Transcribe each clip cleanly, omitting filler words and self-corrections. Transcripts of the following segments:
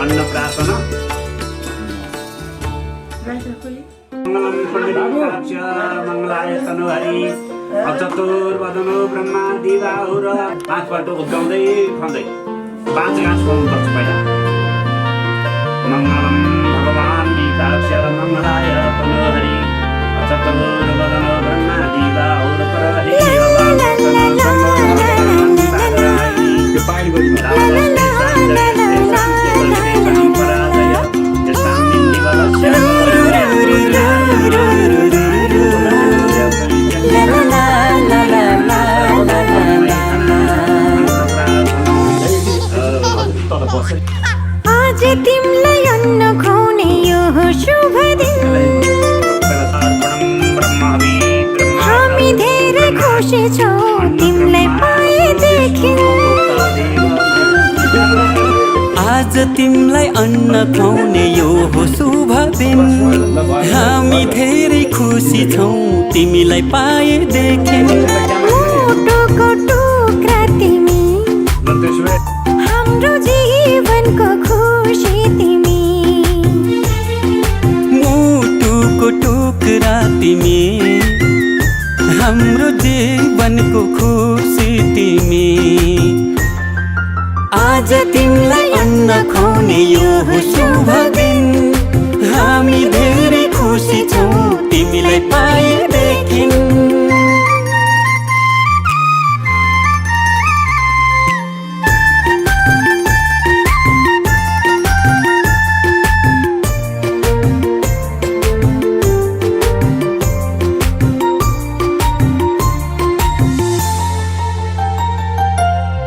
अन्नप्राशन मङ्गलाय तनुहरि चतुर्वदनो ब्रह्मा दिवाहुर 5 पल्ट उद्गाउँदै खन्दै 5 गाँस खोल्नुपर्छ पहिला। मङ्गलम भगवान् गीताक्ष मङ्गलाय तनुहरि चतुर्वदनो ब्रह्मा दिवाहुर परहरि आज तिमलाई अन्न खुवाउने यो शुभ दिन हामी धेरै खुसी छौँ तिमीलाई पाएदेखि। आज तिमीलाई अन्न खुवाउने यो हो शुभ दिन हामी धेरै खुसी छौँ तिमीलाई पाएदेखि। मुटुको टुक्रा तिमी हाम्रो जीवनको खुसी तिमी। मुटुको टुक्रा तिमी हाम्रो जीवनको खुसी तिमी। आज तिमीलाई अन्न खुवाउने यो हो शुभ दिन हामी धेरै खुसी छौँ तिमीलाई पाएदेखि।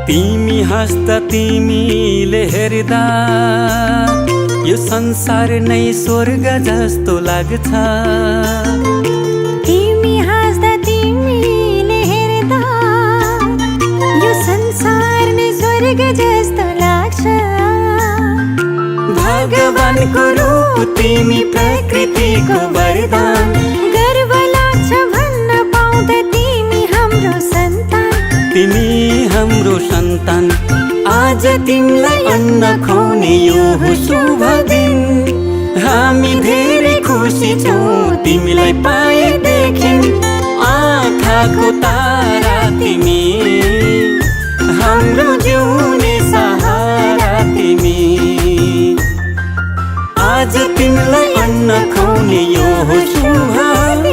तिमी हाँस्दा तिमीले हेर्दा यो संसार नै स्वर्ग जस्तो लाग्छ। तिमी हाँस्दा तिमीले हेर्दा यो संसार नै स्वर्ग जस्तो लाग्छ। भगवानको रूप तिमी प्रकृतिको वरदान गर्व लाग्छ भन्न पाउँदा तिमी हाम्रो सन्तान। तिमी हाम्रो सन्तान आज तिमीलाई अन्न खुवाउने यो हो शुभ दिन हामी धेरै खुसी छौँ तिमीलाई पाएदेखि। आँखाको तारा तिमी हाम्रो जिउने सहारा तिमी। आज तिमीलाई अन्न खुवाउने यो हो शुभ दिन।